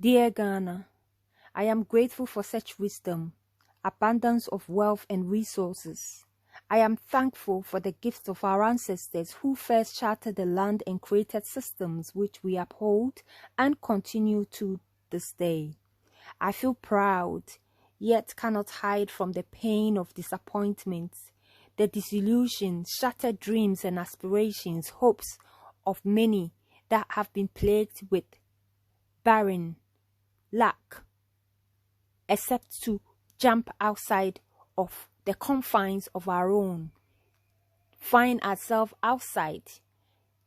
Dear Ghana, I am grateful for such wisdom, abundance of wealth and resources. I am thankful for the gifts of our ancestors who first charted the land and created systems which we uphold and continue to this day. I feel proud, yet cannot hide from the pain of disappointment, the disillusion, shattered dreams and aspirations, hopes of many that have been plagued with barren lack, except to jump outside of the confines of our own, find ourselves outside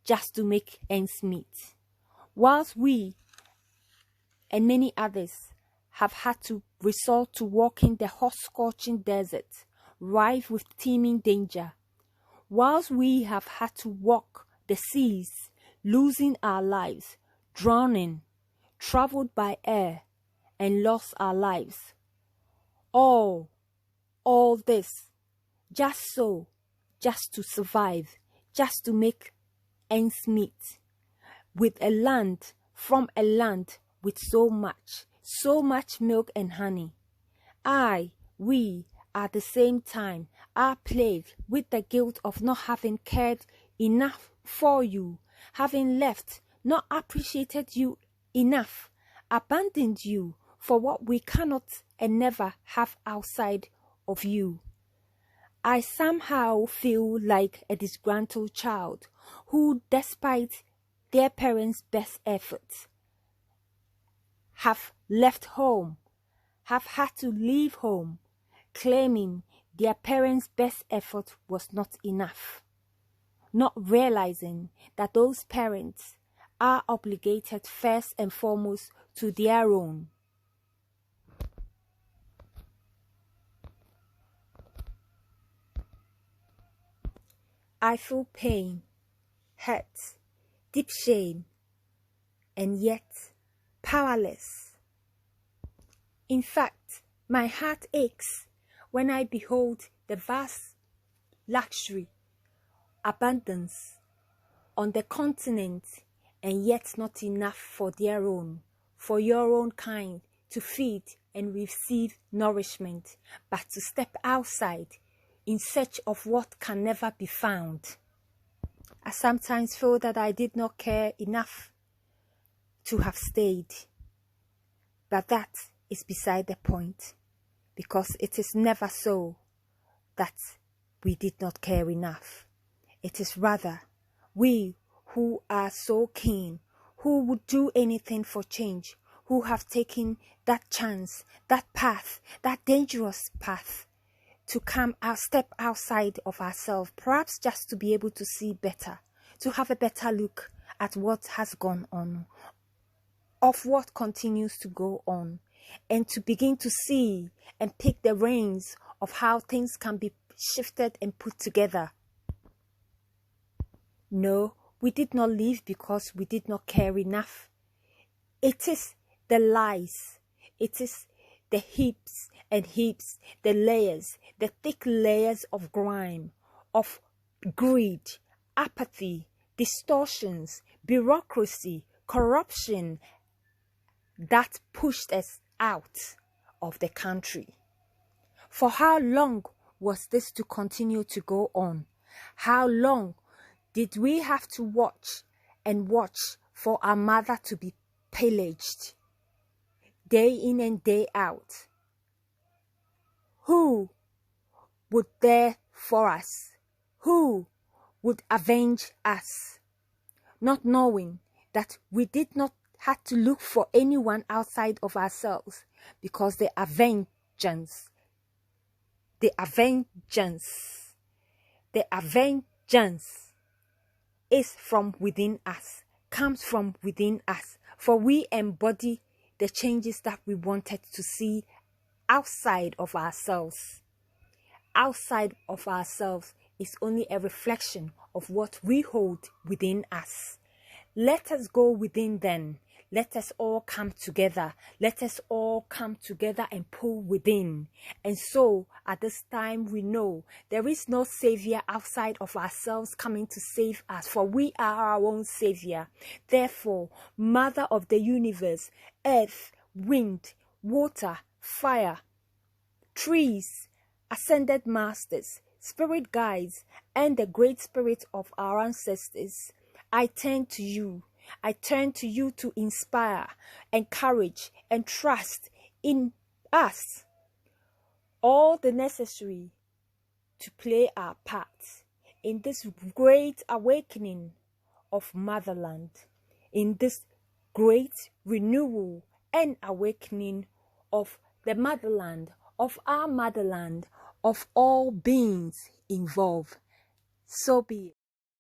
just to make ends meet. Whilst we and many others have had to resort to walking the hot scorching desert, rife with teeming danger, whilst we have had to walk the seas, losing our lives, drowning, traveled by air, and lost our lives. All this, just to survive, just to make ends meet, from a land with so much milk and honey. We, at the same time, are plagued with the guilt of not having cared enough for you, having left, not appreciated you enough, abandoned you for what we cannot and never have outside of you. I somehow feel like a disgruntled child who, despite their parents' best efforts, have left home, have had to leave home, claiming their parents' best effort was not enough, not realizing that those parents are obligated first and foremost to their own. I feel pain, hurt, deep shame, and yet powerless. In fact, my heart aches when I behold the vast luxury, abundance on the continent, and yet not enough for their own, for your own kind to feed and receive nourishment, but to step outside in search of what can never be found. I sometimes feel that I did not care enough to have stayed, but that is beside the point, because it is never so that we did not care enough. It is rather we who are so keen, who would do anything for change, who have taken that chance, that path, that dangerous path, to come out, step outside of ourselves, perhaps just to be able to see better, to have a better look at what has gone on, of what continues to go on, and to begin to see and pick the reins of how things can be shifted and put together. No, we did not leave because we did not care enough. It is the lies, it is the heaps and heaps, the layers, the thick layers of grime, of greed, apathy, distortions, bureaucracy, corruption that pushed us out of the country. For how long was this to continue to go on? How long did we have to watch and watch for our mother to be pillaged day in and day out? Who would there for us? Who would avenge us? Not knowing that we did not have to look for anyone outside of ourselves, because the vengeance is from within us, comes from within us, for we embody the changes that we wanted to see outside of ourselves. Outside of ourselves is only a reflection of what we hold within us. Let us go within then. let us all come together. Let us all come together and pull within. And so, at this time, we know there is no savior outside of ourselves coming to save us, for we are our own savior. Therefore, Mother of the universe, earth, wind, water, fire, trees, ascended masters, spirit guides, and the great spirit of our ancestors, I turn to you. I turn to you to inspire, encourage, and trust in us all the necessary to play our part in this great awakening of Motherland, in this great renewal and awakening of the motherland, of our motherland, of all beings involved. So be it.